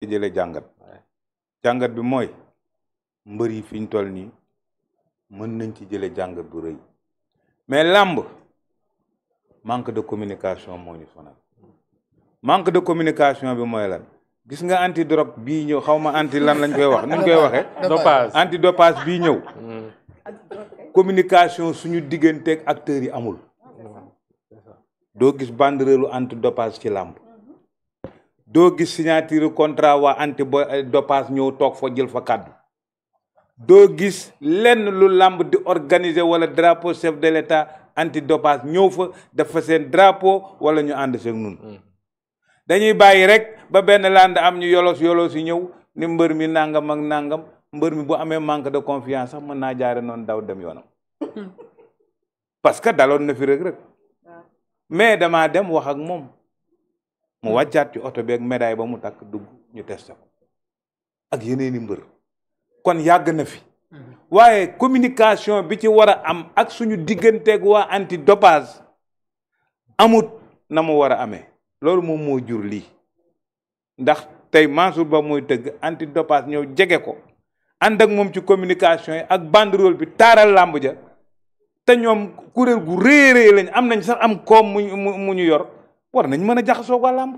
ci jëlee jàngat bi mooy mbër yi fi ñu toll nii mën nañ ci jëlee jàngat bu rëy mais làmb manque de communication moo ñu sonal manque de communication bi mooy lan gis nga anti drogue bii ñëw xaw ma anti lan lañ koy wax nuñ koy waxee. dopage anti dopage bii ñëw. communication suñu digganteeg acteurs yi amul. doo gis bandereelu anti dopage ci làmb. doo gis signature contrat waa anti dopage ñëw toog fa jël fa kàddu. doo gis lenn lu làmb di organiser wala drapeau chef de l'état anti dopage ñëw fa def fa seen drapeau wala ñu ànd seeg nun dañuy bàyyi rek ba benn land am ñu yolos yi ñëw ni mbër mi nangam ak nangam mbër mi bu amee manque de confiance sax mën naa jaare noonu daw dem yoonam parce que daloon na fi rek mais damaa dem wax ak moom mu wàccaat ci oto beeg médaille ba mu takk dugg ñu testé ko ak yeneeni mbër kon yàgg na fi waaye communication bi ci war a am ak suñu digganteeg waa anti dopage amut na mu war a amee loolu moom moo jur lii ndax tey Mansour Ba mooy tëgg anti dopage ñëw jege ko ànd ak moom ci communication yi ak banderole bi taaral làmb ja te ñoom kuréel gu réerée lañ am nañ sax am koom mu ñu yor war nañ mën a jaxasoo ko làmb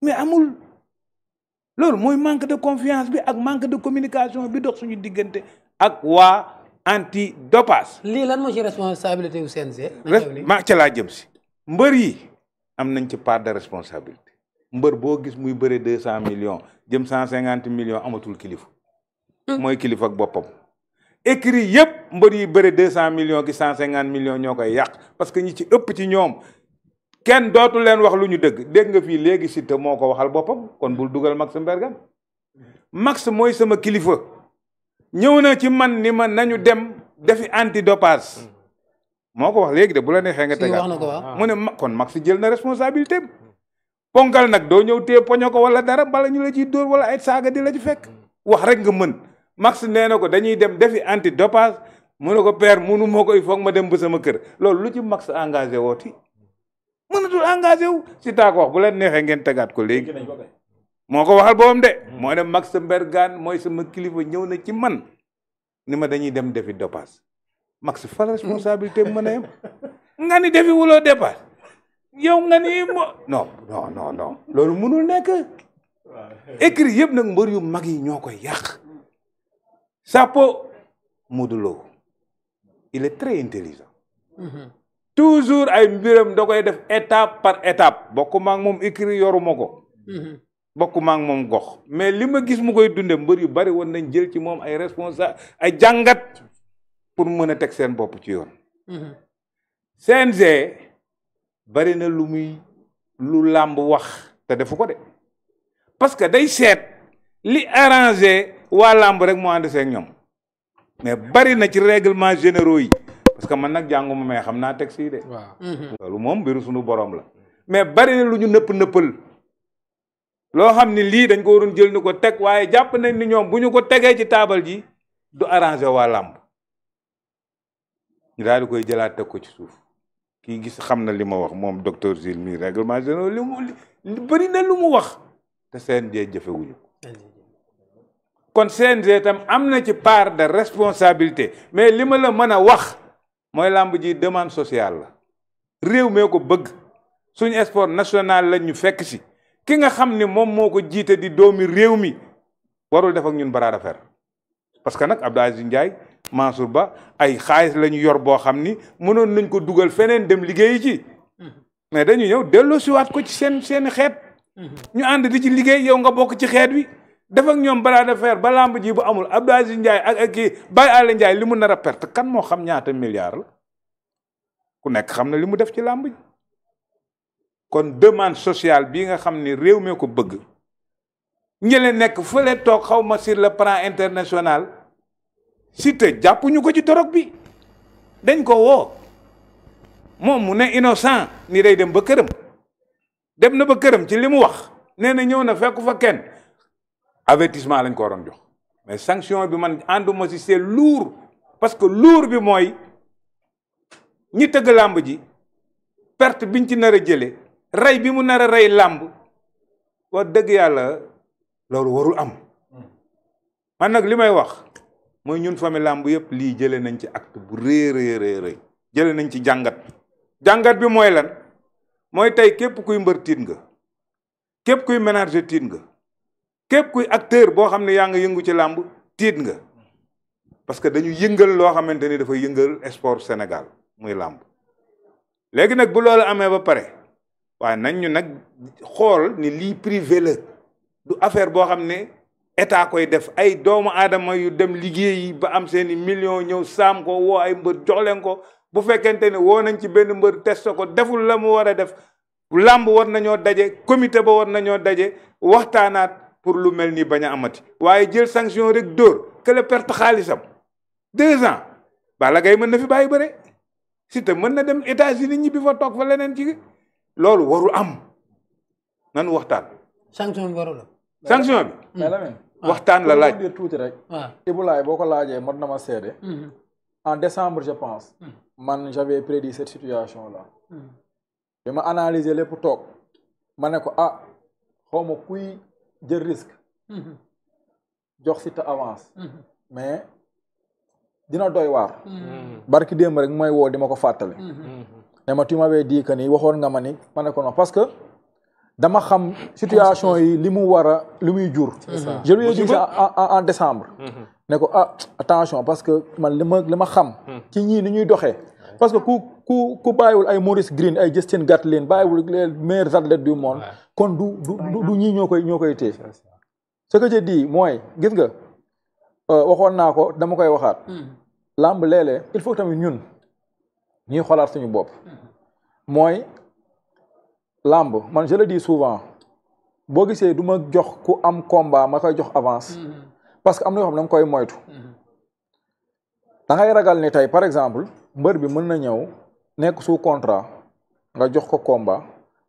mais amul loolu mooy manque de confiance bi ak manque de communication bi dox suñu diggante ak waa anti dopage. lii lan moo ci responsabilité wu CNG. ma ca laa jëm si mbër yi am nañ ci part de responsabilité mbër boo gis muy bëre 200 millions jëm 150 millions amatul kilifa. mooy kilifa ak boppam. écrit yëpp mbër yi bëre 200 millions ki 150 millions ñoo koy yàq parce que ñi ci ëpp ci ñoom kenn dootul leen wax lu ñu dégg nga fii léegi Siteu moo ko waxal boppam kon bul dugal Max Mbergane Max mooy sama kilifa ñëw na ci man ni ma nañu dem defi anti dopage moo ko wax léegi de bu la neexee nga tegaat mu ne kon Max jël na responsabilité am ponkal nag doo ñëw téye poño ko wala dara bala ñu la ciy dóor wala ay saaga di la ci fekk wax rek nga mën Max nee na ko dañuy dem defi anti dopage mu ne ko père munu moo ko il faut ma dem ba sama kër loolu lu ci Max engagé wooti mënatul engagé wu si taa ko wax bu leen neexee ngeen tegaat ko léegi moo ko waxal boobam de moo ne Max Mbergane mooy sama kilifa ñëw na ci man ni ma dañuy dem defi dopage Max fa responsabilité mën a yem nga ni defi wuloo dopage yow nga ni non loolu mënul nekk écrit yëpp nag mbër yu mag yi ñoo koy yàq Sapo Modou Lo il est très intelligent toujours ay mbiram da koy def étape par étape bokkuma ak moom écrit yoruma ko bokkuma ak moom gox mais li ma gis mu koy dunde mbër yu bari woon nañ jël ci moom ay responsable ay jàngat pour mën a teg seen bopp ci yoon CNG bari na lu làmb wax te defu ko de parce que day seet li arrangé waa làmb rek moo ànd seeg ñoom mais bari na ci règlement généraux yi parce que man nag jànguma mais xam naa texte yi de. waaw loolu moom mbiru suñu borom la. mais bari na lu ñu nëppal loo xam ni lii dañ ko waroon jël ni ko teg waaye jàpp nañ ni ñoom bu ñu ko tegee ci taabal ji du arrangé waa làmb ñu daal di koy jëlaat teg ko ci suuf kii gis xam na li ma wax moom docteur Gilles mi règlement général li bari na lu mu wax te CNG jëfewuñu kon CNG tam am na ci part de responsabilité mais li ma la mën a wax mooy làmb ji demande sociale la réew mee ko bëgg suñu sport national la ñu fekk si ki nga xam ne moom moo ko jiite di doomi réew mi warul def ak ñun bras de fer parce que nag Abdou Aziz Ndiaye Mansour Ba ay xaalis la ñu yor boo xam ni mënoon nañ ko dugal feneen dem liggéeyi ci mais dañu ñëw delloo siwaat ko ci seeni xeet ñu ànd di ci liggéey yow nga bokk ci xeet wi def ak ñoom bras de fer ba lamb ji bu amul Abdou Aziz Ndiaye ak kii Baye Alé Ndiaye li mu nar a perte kan moo xam ñaata milliards la ku nekk xam na li mu def ci lamb ji kon demande sociale bii nga xam ni réew mi ko bëgg ñële nekk fële toog xaw ma sur le plan international Siteu jàppuñu ko ci dorog bi dañ ko woo moom mu ne innocent ni day dem ba këram dem na ba këram ci li mu wax nee na ñëw na fekku fa kenn avertissement lañ ko waroon jox mais sanction bi man ànduma si c'est lourd parce que lourd bi mooy ñi tëgg làmb ji perte biñ ci nar a jëlee rey bi mu nar a rey làmb wax dëgg yàlla loolu warul am man nag li may wax mooy ñun famille làmb yëpp lii jëlee nañ ci acte bu rëy jëlee nañ ci jàngat bi mooy lan mooy tey képp kuy mbër tiit nga képp kuy manager tiit nga képp kuy acteur boo xam ne yaa nga yëngu ci làmb tiit nga parce que dañu yëngal loo xamante ni dafa yëngal sport Sénégal muy làmb léegi nag bu loolu amee ba pare waaye nañ ñu nag xool ni lii privé la du affaire boo xam ne état koy def ay doomu aadama yu dem liggéeyi ba am seeni millions ñëw saam ko woo ay mbër jox leen ko bu fekkente ne woo nañ ci benn mbër test ko deful la mu war a def làmb war nañoo daje comité ba war nañoo daje waxtaanaat pour lu mel ni bañ a amati waaye jël sanction rek dóor que le perte xaalisam 2 ans Balla Gaye mën na fi bàyyi bëre Siteu mën na dem États-Unis ñibbi fa toog fa leneen ci loolu warul am nanu waxtaan. sanction bi warul am. sanction bi. mais Lamine. waxtaan la laaj dire tuuti rek. waaw Ibulaay boo ko laajee mot na ma seede. en décembre je pense. man j'avais prédit cette situation là. bi ma analyser lépp toog ma ne ko xaw ma kuy jël risque. jox Siteu avance. mais dina doy waar. barki démb rek mooy woo di ma ko fàttali. ne ma tu m'avais dit que ni waxoon nga ma ni ma ne ko non parce que dama xam situation yi li mu war a li muy jur. je lui ai dit en décembre. ne ko attention parce que man li ma xam. ci ñii ni ñuy doxee. parce que ku bàyyiwul ay Maurice Green ay Justin Gatlin bàyyiwul les meilleurs athlètes du monde. kon du ñii ñoo koy téye. ce que je dis mooy gis nga waxoon naa ko dama koy waxaat. làmb léeg-léeg il faut tamit ñun ñuy xoolaat suñu bopp. mooy làmb man je le dis souvent boo gisee du ma jox ku am combat ma koy jox avance. parce que am na yoo xam ne da nga koy moytu. da ngay ragal ni tey par exemple mbër bi mën na ñëw nekk sous contrat nga jox ko combat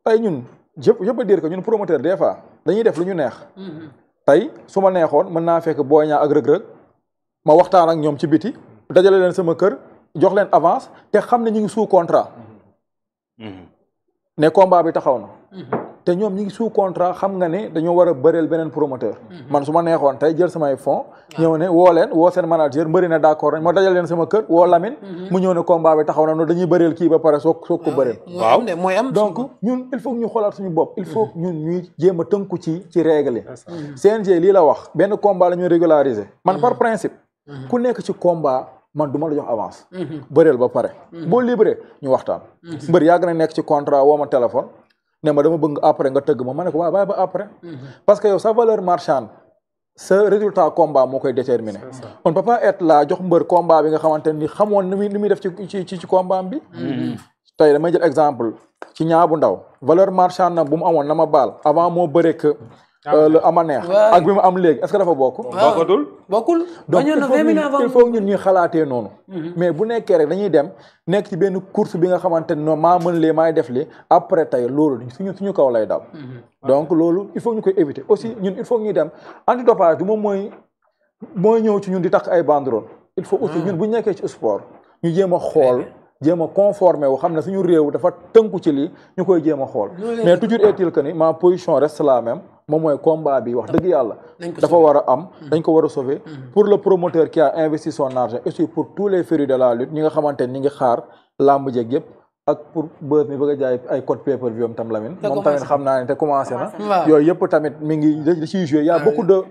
tey ñun je peux dire que ñun promoteur des fois dañuy def lu ñu neex. tey su ma neexoon mën naa fekk Boy Niang ak Reug Reug ma waxtaan ak ñoom ci biti dajale leen sama kër jox leen avance te xam ne ñu ngi sous contrat. ne combat bi taxaw na. te ñoom ñu ngi sous contrat xam nga ne dañoo war a bëreel beneen promoteur. man su ma neexoon tey jël samay fonds. ñëw ne woo seen manager mbëri na d'accord nañ ma dajal leen sama kër woo Lamine. mu ñëw ne combat bi taxaw na noonu dañuy bëreel kii ba pare soog ko bëreel. waaw mooy am donc ñun il faut ñu xoolaat suñu bopp il faut ñun ñuy jéem a tënku ci règle yi. CNG lii la wax benn combat la ñuy régulariser. man par principe. ku nekk ci combat. man du ma la jox avance. bëreel ba pare. boo libéré ñu waxtaan. mbër yàgg na nekk ci contrat woo ma téléphone. ne ma dama bëgg après nga tëgg ma ne ko waaw bàyyi ba après. parce que yow sa valeur marchande sa résultat combat moo koy déterminer. on peut pas être là jox mbër combat bi nga xamante ni xamoon ni muy def ci combat bi. tey damay jël exemple ci ñaabu ndaw valeur marchande na bu mu amoon na ma baal avant moo bëree que. lu ama neex ak bi mu am léegi est-ce que dafa bokk. bokkul donc il faut ñun ñuy xalaatee noonu. mais bu nekkee rek dañuy dem nekk ci benn course bi nga xamante ne maa mën lee maay def li après tey loolu suñu kaw lay dal. donc loolu il faut ñu koy éviter aussi ñun il faut ñuy dem antidopage du moom mooy ñëw ci ñun di takk ay banderole. il faut aussi ñun bu ñu nekkee ci sport ñu jéem a xool. jéem a conformé wu xam ne suñu réew dafa tënku ci lii ñu koy jéem a xool mais toujours est-il que ni ma position reste la même moom mooy combat bi wax dëgg yàlla dafa war a am dañ ko war a sauver pour le promoteur qui a investi son argent et aussi pour tous les férus de la lutte ñi nga xamante ni ñi ngi xaar làmb jeeg yëpp ak pour bës mi bëgg a jaay ay code pay-per-view am tam Lamine moom tamit xam naa ne te commencé na yooyu yëpp tamit mi ngi da ciy joué y a beaucoup de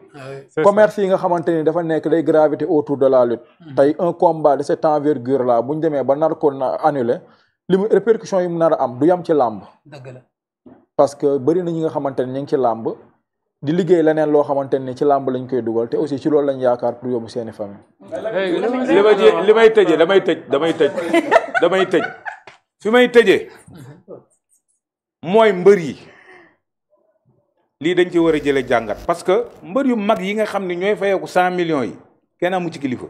commerce yi nga xamante ni dafa nekk day gravité autour de la lutte tey un combat de cette envergure là bu ñu demee ba nar ko annulé li mu répercussion yi mu nar a am du yam ci làmb parce que bëri na ñi nga xamante ni ñu ngi ci làmb di liggéey leneen loo xamante ni ci làmb lañ koy dugal te aussi ci loolu lañ yaakaar pour yóbbu seeni famille li may tëjee damay tëj fi may tëjee mooy mbër yi lii dañ ci war a jële jàngat parce que mbër yu mag yi nga xam ne ñooy fayeeku 100 millions yi kenn amu ci kilifa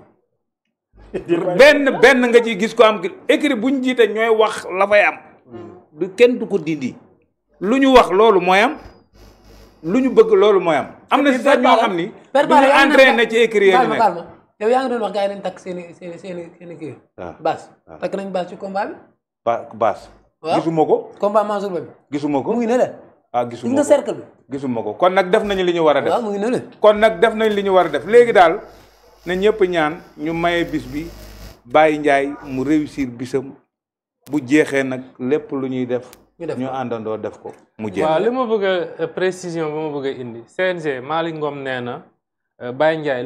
benn nga ci gis ko am écrit buñ jiite ñooy wax la fay am du kenn du ko dindi lu ñu wax loolu mooy am lu ñu bëgg loolu mooy am na si sax ñoo xam ni du ñu entraîné ci écrit yi nekk yow yaa ngi doon wax gars yi nañ takk seeni kii baas takk nañ baas ci combat bi baas gisuma ko combat Mansour bi gisuma ko mu ngi ne la gisuma gis nga cercle bi gisuma ko kon nag def nañu li ñu war a def. waaw mu ngi noonu. kon nag def nañ li ñu war a def léegi daal na ñëpp ñaan ñu maye bis bi Baye Ndiaye mu réussir bisam bu jeexee nag lépp lu ñuy def. ñu àndandoo def ko mu jeex. waaw li ma bëgg a précision ba ma bëgg a indi CNG Malick Ngom nee na Baye Ndiaye